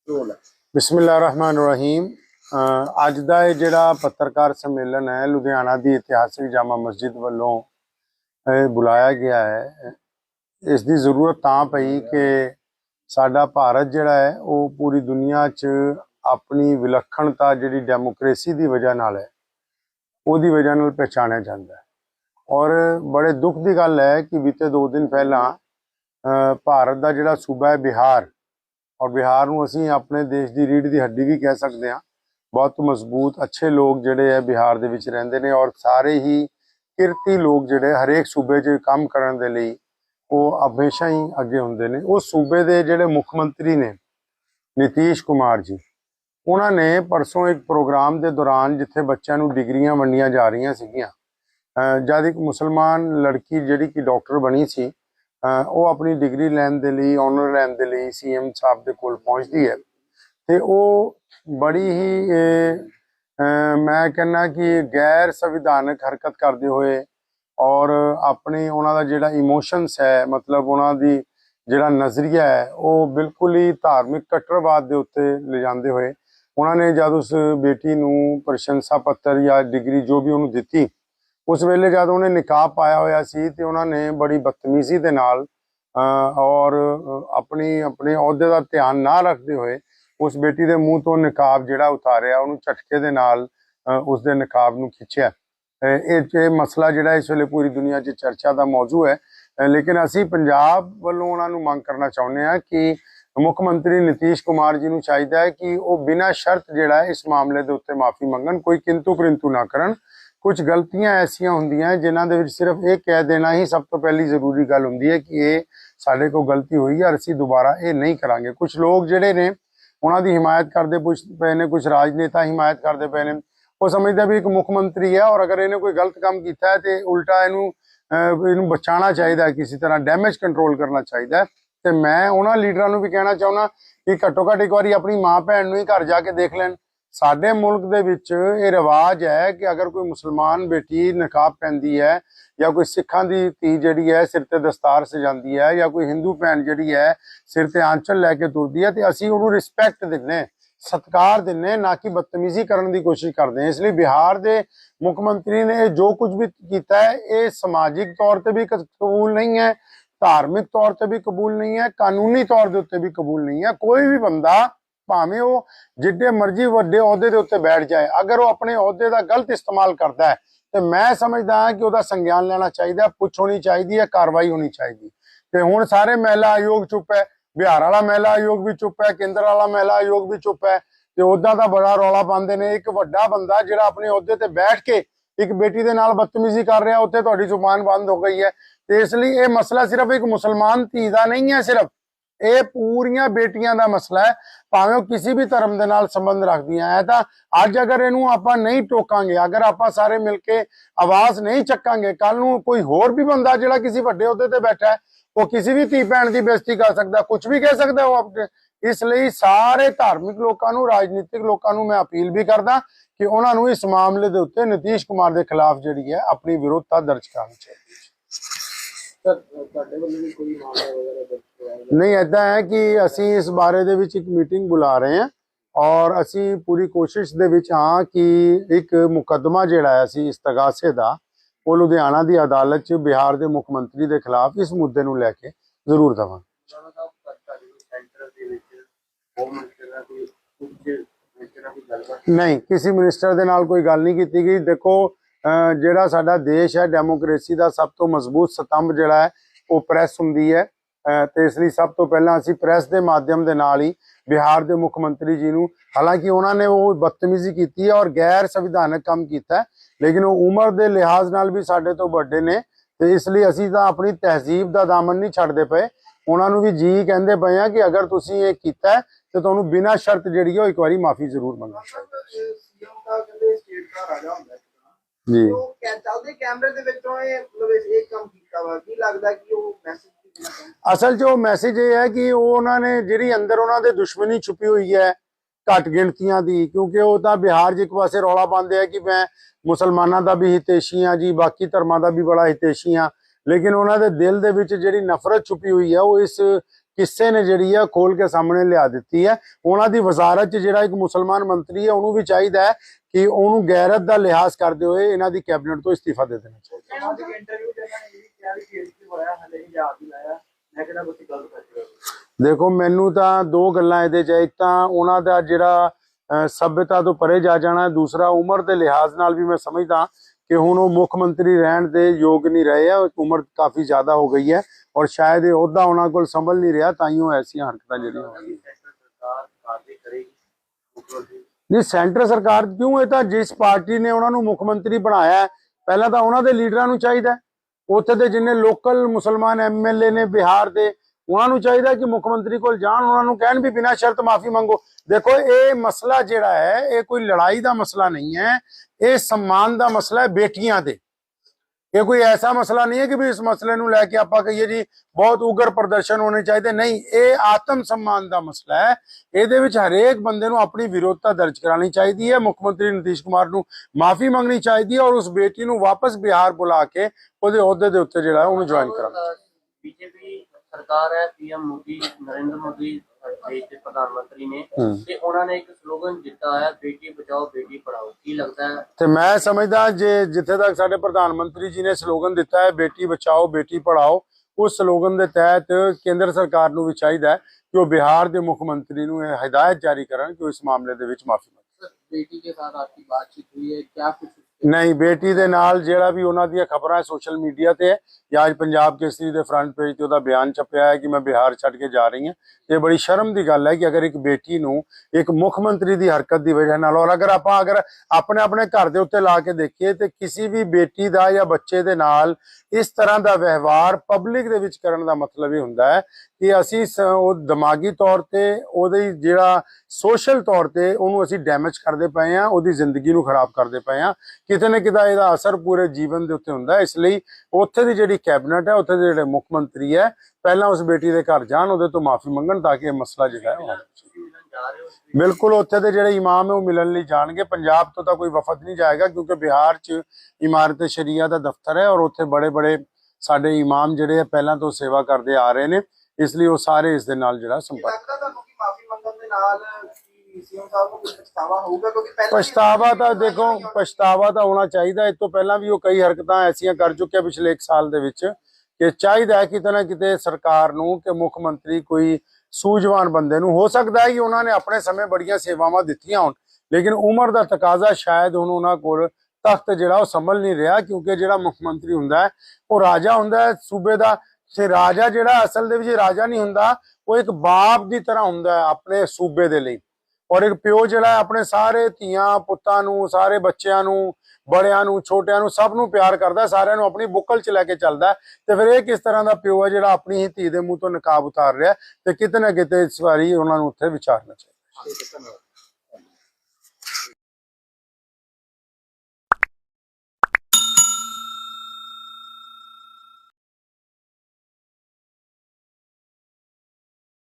Role है। बिस्मिल्लाहिर्रहमानिर्रहीम। अज का यह जिहड़ा पत्रकार सम्मेलन है लुधियाना की इतिहासिक जामा मस्जिद वालों बुलाया गया है, इसकी जरूरत तां पई कि साडा भारत जिहड़ा है वो पूरी दुनिया च अपनी विलक्षणता जिहड़ी डेमोक्रेसी की वजह नाल है उसदी वजह नाल पहचानिया जाता है। और बड़े दुख की गल है कि बीते 2 दिन पहला भारत का जिहड़ा सूबा है बिहार, और बिहार नूं असीं अपने देश की रीढ़ की हड्डी भी कह सकते हैं। बहुत मजबूत अच्छे लोग जिहड़े है बिहार दे विच रहिंदे ने और सारे ही किरती लोग जिहड़े हरेक सूबे च काम करन दे लई वो हमेशा ही अगे हुंदे ने। उस सूबे दे जिहड़े मुख मंत्री ने नीतीश कुमार जी, उन्होंने परसों एक प्रोग्राम के दौरान जिथे बच्चों नूं डिग्रियां वंडियां जा रही सीगियां, जद एक मुसलमान लड़की जिहड़ी कि डॉक्टर बनी सी वो अपनी डिग्री लैन दे लई ऑनर लैन दे लई सीएम साहब दे कोल पहुंचती है तो वो बड़ी ही मैं कहना कि गैर संविधानक हरकत करते हुए और अपनी उन्होंने जिहड़ा इमोशनस है, मतलब उन्होंने जिहड़ा नज़रिया है वो बिल्कुल ही धार्मिक कट्टरवाद के उत्ते ले जाते हुए उन्होंने जब उस बेटी नूं प्रशंसा पत्र या डिग्री जो भी उन्होंने दिती, उस वेले जब उन्हें निकाब पाया होया सी ते उन्होंने बड़ी बदतमीजी के नाल और अपनी अपने अहुदे का ध्यान ना रखते हुए उस बेटी के मूँह तो निकाब जिहड़ा उतारिया, उन्होंने झटके दे नाल उसके निकाब नूं खिंचिया। ये मसला जिहड़ा इस वेले पूरी दुनिया च चर्चा का मौजू है। लेकिन असी पंजाब वालों उन्होंने मंग करना चाहुंदे हां कि मुख मंत्री नीतीश कुमार जी नूं चाहिदा है कि वो बिना शर्त जिहड़ा है इस मामले के उत्ते माफ़ी मंगन, कोई किंतु परंतु ना करन। कुछ गलतियां ऐसिया होंदियां जिन्हां दे विच सिर्फ ये कह देना ही सब तो पहली जरूरी गल होंदी है कि ये साडे कोल गलती हुई है और असीं दोबारा ये नहीं करांगे। कुछ लोग जिहड़े ने उन्हां दी हिमायत करते पे ने, कुछ राजनेता हिमायत करते पे ने, वो समझते भी एक मुख मंत्री है और अगर इन्हें कोई गलत काम किया है तो उल्टा इनू बचाना चाहिए, किसी तरह डैमेज कंट्रोल करना चाहिए। तो मैं उन्होंने लीडरां नूं भी कहना चाहुंदा कि घट्टो घट्ट एक बार अपनी माँ भैन नूं ही घर जाके देख लैन। साडे मुल्क दे विच ये रिवाज है कि अगर कोई मुसलमान बेटी नकाब पहनती है या कोई सिखां दी धी जिहड़ी है सिर ते दस्तार सजांदी है या कोई हिंदू भैन जिहड़ी है सिर ते आंचल लैके तुरदी है तो असीं उहनूं रिस्पैक्ट दिंदे, सत्कार दिंदे, ना कि बदतमीजी करने की कोशिश करते हैं। इसलिए बिहार के मुख मंत्री ने जो कुछ भी किया है ये समाजिक तौर पर भी कबूल नहीं है, धार्मिक तौर पर भी कबूल नहीं है, कानूनी तौर के उत्ते भी कबूल नहीं है। कोई भी बंदा भावें वो जिड्डे मर्जी वड्डे अहुदे के उत्ते बैठ जाए, अगर वो अपने अहुदे का गलत इस्तेमाल करता है तो मैं समझदा हाँ कि उसका संज्ञान लेना चाहिए, पुछ होनी चाहिए है, कार्रवाई होनी चाहिए। तो हुण सारे महिला आयोग चुप है, बिहार वाला महिला आयोग भी चुप है, केंद्र वाला महिला आयोग भी चुप है, तो उदा का बड़ा रौला पाते हैं। एक वड्डा बंदा जिहड़ा अपने अहुदे ते बैठ के एक बेटी के नाल बदतमीजी कर रहा, उत्थे तुहाडी जुबान बंद हो गई है। तो इसलिए ये मसला सिर्फ एक मुसलमान धी का नहीं है, सिर्फ ये पूरियां बेटियां का मसला है, भावें किसी भी धर्म के नाल संबंध रखदियां है। तो अज अगर इनू आपां नहीं टोकांगे, अगर आपां सारे मिलके आवाज नहीं चकांगे, कल नू कोई होर भी बंदा जिहड़ा किसी वड्डे अहुदे ते बैठा है वो किसी भी धी भैन की बेइज्जती कर सकता, कुछ भी कह सकता वो अपने। इसलिए सारे धार्मिक लोगों नू, राजनीतिक लोगों नू मैं अपील भी करदा कि उन्होंने इस मामले के उत्ते नीतीश कुमार के खिलाफ जिहड़ी है अपनी विरोधता दर्ज करनी चाहिए। नहीं, ऐसा है कि असी इस बारे दे विच एक मीटिंग बुला रहे हैं और असी पूरी कोशिश दे विच हाँ कि एक मुकदमा जिहड़ा है असी इस्तगासे दा वो लुधियाना की अदालत च बिहार के मुख मंत्री के खिलाफ इस मुद्दे नूं लैके जरूर देवांगे। नहीं, किसी मिनिस्टर दे नाल कोई गल नहीं की गई। देखो जिहड़ा साडा देश है डेमोक्रेसी का सब तो मजबूत स्तंभ जिहड़ा है वो प्रैस हुंदी है। तो इसलिए सब तो पहला असी प्रैस के माध्यम के नाल ही बिहार के मुख मंत्री जी नूं, हालांकि उन्होंने वो बदतमीजी की है और गैर संविधानक काम किया है, लेकिन वो उम्र के लिहाज नाल भी साडे तो बड़े ने, तो इसलिए असी तो अपनी तहजीब का दामन नहीं छड्डदे पे। उन्होंने भी जी कहते पे हैं कि अगर तुसीं ये कीता है तो तुहानूं बिना शर्त जिहड़ी है एक बारी माफी जरूर मंगनी चाहिए जी। असल जो मैसेज ये है कि उन्होंने जी अंदर उन्होंने दुश्मनी छुपी हुई है ਘੱਟ ਗਿਣਤੀਆਂ ਦੀ, ਕਿਉਂਕਿ ਉਹ ਤਾਂ ਬਿਹਾਰ 'ਚ ਇੱਕ ਪਾਸੇ ਰੌਲਾ ਪਾਉਂਦੇ ਆ ਕਿ ਮੈਂ ਮੁਸਲਮਾਨਾਂ ਦਾ ਵੀ ਹਿਤੈਸ਼ੀ ਹਾਂ ਜੀ, ਬਾਕੀ ਧਰਮਾਂ ਦਾ ਵੀ ਬੜਾ ਹਿਤੈਸ਼ੀ ਹਾਂ, ਲੇਕਿਨ ਉਹਨਾਂ ਦੇ ਦਿਲ ਦੇ ਵਿੱਚ ਜਿਹੜੀ ਨਫ਼ਰਤ ਛੁਪੀ ਹੋਈ ਹੈ ਉਹ ਇਸ ਕਿੱਸੇ ਨੇ ਜਿਹੜੀ ਆ ਖੋਲ ਕੇ ਸਾਹਮਣੇ ਲਿਆ ਦਿੱਤੀ ਹੈ। ਉਹਨਾਂ ਦੀ ਵਜ਼ਾਰਤ 'ਚ ਜਿਹੜਾ ਇੱਕ ਮੁਸਲਮਾਨ ਮੰਤਰੀ ਹੈ ਉਹਨੂੰ ਵੀ ਚਾਹੀਦਾ ਹੈ ਕਿ ਉਹਨੂੰ ਗੈਰਤ ਦਾ ਲਿਹਾਜ਼ ਕਰਦੇ ਹੋਏ ਇਹਨਾਂ ਦੀ ਕੈਬਨਿਟ ਤੋਂ ਇਸਤੀਫਾ ਦੇ ਦੇਣਾ ਚਾਹੀਦਾ। ਦੇਖੋ, ਮੈਨੂੰ ਤਾਂ ਦੋ ਗੱਲਾਂ ਇਹਦੇ 'ਚ, ਇੱਕ ਤਾਂ ਉਹਨਾਂ ਦਾ ਜਿਹੜਾ ਸਭਿਅਤਾ ਤੋਂ ਪਰੇ ਜਾ ਜਾਣਾ, ਦੂਸਰਾ ਉਮਰ ਦੇ ਲਿਹਾਜ਼ ਨਾਲ ਵੀ ਮੈਂ ਸਮਝਦਾ ਕਿ ਹੁਣ ਉਹ ਮੁੱਖ ਮੰਤਰੀ ਰਹਿਣ ਦੇ ਯੋਗ ਨਹੀਂ ਰਹੇ ਆ, ਉਮਰ ਕਾਫੀ ਜ਼ਿਆਦਾ ਹੋ ਗਈ ਹੈ ਔਰ ਸ਼ਾਇਦ ਇਹ ਅਹੁਦਾ ਉਹਨਾਂ ਕੋਲ ਸੰਭਲ ਨਹੀਂ ਰਿਹਾ, ਤਾਂ ਹੀ ਉਹ ਐਸੀਆਂ ਹਰਕਤਾਂ ਜਿਹੜੀਆਂ ਨਹੀਂ। ਸੈਂਟਰ ਸਰਕਾਰ ਕਿਉਂ, ਇਹ ਤਾਂ ਜਿਸ ਪਾਰਟੀ ਨੇ ਉਹਨਾਂ ਨੂੰ ਮੁੱਖ ਮੰਤਰੀ ਬਣਾਇਆ ਪਹਿਲਾਂ ਤਾਂ ਉਹਨਾਂ ਦੇ ਲੀਡਰਾਂ ਨੂੰ ਚਾਹੀਦਾ, ਉੱਥੇ ਦੇ ਜਿੰਨੇ ਲੋਕਲ ਮੁਸਲਮਾਨ MLA ਨੇ ਬਿਹਾਰ ਦੇ, ਉਹਨਾਂ ਨੂੰ ਚਾਹੀਦਾ ਕਿ ਮੁੱਖ ਮੰਤਰੀ ਕੋਲ ਜਾਣ, ਉਹਨਾਂ ਨੂੰ ਕਹਿਣ ਵੀ ਬਿਨਾਂ ਸ਼ਰਤ ਮਾਫੀ ਮੰਗੋ। ਦੇਖੋ, ਇਹ ਮਸਲਾ ਜਿਹੜਾ ਹੈ ਇਹ ਕੋਈ ਲੜਾਈ ਦਾ ਮਸਲਾ ਨਹੀਂ ਹੈ, ਇਹ सम्मान ਦਾ ਮਸਲਾ ਹੈ ਬੇਟੀਆਂ ਦੇ। ਇਹ ਕੋਈ ਐਸਾ ਮਸਲਾ ਨਹੀਂ ਹੈ ਕਿ ਵੀ ਇਸ ਮਸਲੇ ਨੂੰ ਲੈ ਕੇ ਆਪਾਂ ਕਹੀਏ ਜੀ ਬਹੁਤ ਉਗਰ ਪ੍ਰਦਰਸ਼ਨ ਹੋਣੇ ਚਾਹੀਦੇ, ਨਹੀਂ, ਇਹ ਆਤਮ सम्मान ਦਾ ਮਸਲਾ ਹੈ। ਇਹਦੇ ਵਿੱਚ ਹਰੇਕ ਬੰਦੇ ਨੂੰ ਆਪਣੀ ਵਿਰੋਧਤਾ ਦਰਜ ਕਰਾਉਣੀ ਚਾਹੀਦੀ ਹੈ, ਮੁੱਖ ਮੰਤਰੀ ਨੀਤੀਸ਼ ਕੁਮਾਰ ਨੂੰ ਮਾਫੀ ਮੰਗਣੀ ਚਾਹੀਦੀ ਹੈ ਔਰ ਉਸ ਬੇਟੀ ਨੂੰ ਵਾਪਸ ਬਿਹਾਰ ਬੁਲਾ ਕੇ ਉਹਦੇ ਅਹੁਦੇ ਦੇ ਉੱਤੇ ਜਿਹੜਾ ਉਹਨੂੰ ਜੁਆਇਨ ਕਰਾਉਣਾ। बीजेपी सरकार है, PM मोदी, नरेंद्र मोदी देश के प्रधानमंत्री ने ते उन्होंने एक स्लोगन दिता है, बेटी बचाओ बेटी पढ़ाओ, की लगता है? ਤੇ ਮੈਂ ਸਮਝਦਾ ਜੇ ਜਿੱਥੇ ਤੱਕ ਸਾਡੇ ਪ੍ਰਧਾਨ ਮੰਤਰੀ ਜੀ ਨੇ ਸਲੋਗਨ ਦਿੱਤਾ ਹੈ ਬੇਟੀ ਬਚਾਓ ਬੇਟੀ ਪੜਾਓ, ਉਸ ਸਲੋਗਨ ਦੇ ਤਹਿਤ ਕੇਂਦਰ ਸਰਕਾਰ ਨੂੰ ਵੀ ਚਾਹੀਦਾ ਹੈ ਕਿ ਉਹ ਬਿਹਾਰ ਦੇ ਮੁੱਖ ਮੰਤਰੀ ਨੂੰ ਇਹ ਹਦਾਇਤ ਜਾਰੀ ਕਰਨ ਕਿ ਉਹ ਇਸ ਮਾਮਲੇ ਦੇ ਵਿੱਚ ਮਾਫੀ ਮੰਗੇ। बेटी के साथ आपकी बातचीत हुई है क्या? कुछ ਨਹੀਂ, ਬੇਟੀ ਦੇ ਨਾਲ ਜਿਹੜਾ ਵੀ ਉਹਨਾਂ ਦੀਆਂ ਖਬਰਾਂ ਸੋਸ਼ਲ ਮੀਡੀਆ ਤੇ ਹੈ ਜਾਂ ਅੱਜ ਪੰਜਾਬ ਕੇਸਰੀ ਦੇ ਫਰੰਟ ਪੇਜ ਤੇ ਉਹਦਾ ਬਿਆਨ ਛਪਿਆ ਹੈ ਕਿ ਮੈਂ ਬਿਹਾਰ ਛੱਡ ਕੇ ਜਾ ਰਹੀ ਹਾਂ, ਇਹ ਬੜੀ ਸ਼ਰਮ ਦੀ ਗੱਲ ਹੈ ਕਿ ਅਗਰ ਇੱਕ ਬੇਟੀ ਨੂੰ ਇੱਕ ਮੁੱਖ ਮੰਤਰੀ ਦੀ ਹਰਕਤ ਦੀ ਵਜ੍ਹਾ ਨਾਲ, ਔਰ ਅਗਰ ਆਪਾਂ ਆਪਣੇ ਘਰ ਦੇ ਉੱਤੇ ਲਾ ਕੇ ਦੇਖੀਏ ਤੇ ਕਿਸੇ ਵੀ ਬੇਟੀ ਦਾ ਜਾਂ ਬੱਚੇ ਦੇ ਨਾਲ ਇਸ ਤਰ੍ਹਾਂ ਦਾ ਵਿਵਹਾਰ ਪਬਲਿਕ ਦੇ ਵਿੱਚ ਕਰਨ ਦਾ ਮਤਲਬ ਇਹ ਹੁੰਦਾ ਹੈ ਕਿ ਅਸੀਂ ਉਹ ਦਿਮਾਗੀ ਤੌਰ ਤੇ ਉਹਦੇ ਜਿਹੜਾ ਸੋਸ਼ਲ ਤੌਰ ਤੇ ਉਹਨੂੰ ਅਸੀਂ ਡੈਮੇਜ ਕਰਦੇ ਪਏ ਹਾਂ, ਉਹਦੀ ਜ਼ਿੰਦਗੀ ਨੂੰ ਖਰਾਬ ਕਰਦੇ ਪਏ ਹਾਂ। ਕਿਤੇ ਨਾ ਕਿਤੇ ਇਹਦਾ ਅਸਰ ਪੂਰੇ ਜੀਵਨ ਦੇ ਉੱਤੇ ਹੁੰਦਾ ਹੈ। ਇਸ ਲਈ ਉੱਥੇ ਦੀ ਜਿਹੜੀ ਕੈਬਨਿਟ ਹੈ, ਉੱਥੇ ਦੇ ਜਿਹੜੇ ਮੁੱਖ ਮੰਤਰੀ ਹੈ, ਪਹਿਲਾਂ ਉਸ ਬੇਟੀ ਦੇ ਘਰ ਜਾਣ, ਉਹਦੇ ਤੋਂ ਮਾਫੀ ਮੰਗਣ ਤਾਂ ਕਿ ਇਹ ਮਸਲਾ ਜਿਹੜਾ ਹੈ ਬਿਲਕੁਲ ਉੱਥੇ ਦੇ ਜਿਹੜੇ ਇਮਾਮ ਹੈ ਉਹ ਮਿਲਣ ਲਈ ਜਾਣਗੇ। ਪੰਜਾਬ ਤੋਂ ਤਾਂ ਕੋਈ ਵਫਦ ਨਹੀਂ ਜਾਏਗਾ ਕਿਉਂਕਿ ਬਿਹਾਰ 'ਚ ਇਮਾਰਤ ਸ਼ਰੀਆ ਦਾ ਦਫ਼ਤਰ ਹੈ ਔਰ ਉੱਥੇ ਬੜੇ ਸਾਡੇ ਇਮਾਮ ਜਿਹੜੇ ਆ ਪਹਿਲਾਂ ਤੋਂ ਸੇਵਾ ਕਰਦੇ ਆ ਰਹੇ ਨੇ, ਇਸ ਲਈ ਉਹ ਸਾਰੇ ਇਸ ਦੇ ਨਾਲ ਜਿਹੜਾ ਸੰਪਰਕ ਪਛਤਾਵਾ ਤਾਂ ਦੇਖੋ, ਪਛਤਾਵਾ ਤਾਂ ਹੋਣਾ ਚਾਹੀਦਾ। ਇਸ ਤੋਂ ਪਹਿਲਾਂ ਵੀ ਉਹ ਕਈ ਹਰਕਤਾਂ ਐਸੀਆਂ ਕਰ ਚੁੱਕਿਆ ਪਿਛਲੇ 1 ਸਾਲ ਦੇ ਵਿੱਚ ਕਿ ਚਾਹੀਦਾ ਹੈ ਕਿਤੇ ਨਾ ਕਿਤੇ ਸਰਕਾਰ ਨੂੰ ਕਿ ਮੁੱਖ ਮੰਤਰੀ ਕੋਈ ਸੂਝਵਾਨ ਬੰਦੇ ਨੂੰ, ਹੋ ਸਕਦਾ ਹੈ ਕਿ ਉਹਨਾਂ ਨੇ ਆਪਣੇ ਸਮੇਂ ਬੜੀਆਂ ਸੇਵਾਵਾਂ ਦਿੱਤੀਆਂ ਹੋਣ, ਲੇਕਿਨ ਉਮਰ ਦਾ ਤਕਾਜ਼ਾ ਸ਼ਾਇਦ ਹੁਣ ਉਹਨਾਂ ਕੋਲ ਤਖਤ ਜਿਹੜਾ ਉਹ ਸੰਭਲ ਨਹੀਂ ਰਿਹਾ, ਕਿਉਂਕਿ ਜਿਹੜਾ ਮੁੱਖ ਮੰਤਰੀ ਹੁੰਦਾ ਹੈ ਉਹ ਰਾਜਾ ਹੁੰਦਾ ਹੈ ਸੂਬੇ ਦਾ, ਤੇ ਰਾਜਾ ਜਿਹੜਾ ਅਸਲ ਦੇ ਵਿੱਚ ਰਾਜਾ ਨਹੀਂ ਹੁੰਦਾ, ਉਹ ਇੱਕ ਬਾਪ ਦੀ ਤਰ੍ਹਾਂ ਹੁੰਦਾ ਹੈ ਆਪਣੇ ਸੂਬੇ ਦੇ ਲਈ, ਔਰ ਇੱਕ ਪਿਓ ਜਿਹੜਾ ਆਪਣੇ ਸਾਰੇ ਧੀਆਂ ਪੁੱਤਾਂ ਨੂੰ, ਸਾਰੇ ਬੱਚਿਆਂ ਨੂੰ, ਬੜਿਆਂ ਨੂੰ, ਛੋਟਿਆਂ ਨੂੰ, ਸਭ ਨੂੰ ਪਿਆਰ ਕਰਦਾ, ਸਾਰਿਆਂ ਨੂੰ ਆਪਣੀ ਬੁੱਕਲ 'ਚ ਲੈ ਕੇ ਚੱਲਦਾ। ਤੇ ਫਿਰ ਇਹ ਕਿਸ ਤਰ੍ਹਾਂ ਦਾ ਪਿਓ ਹੈ ਜਿਹੜਾ ਆਪਣੀ ਹੀ ਧੀ ਦੇ ਮੂੰਹ ਤੋਂ ਨਕਾਬ ਉਤਾਰ ਰਿਹਾ, ਤੇ ਕਿਤੇ ਨਾ ਕਿਤੇ ਇਸ ਵਾਰੀ ਉਹਨਾਂ ਨੂੰ ਉੱਥੇ ਵਿਚਾਰਨਾ ਚਾਹੀਦਾ।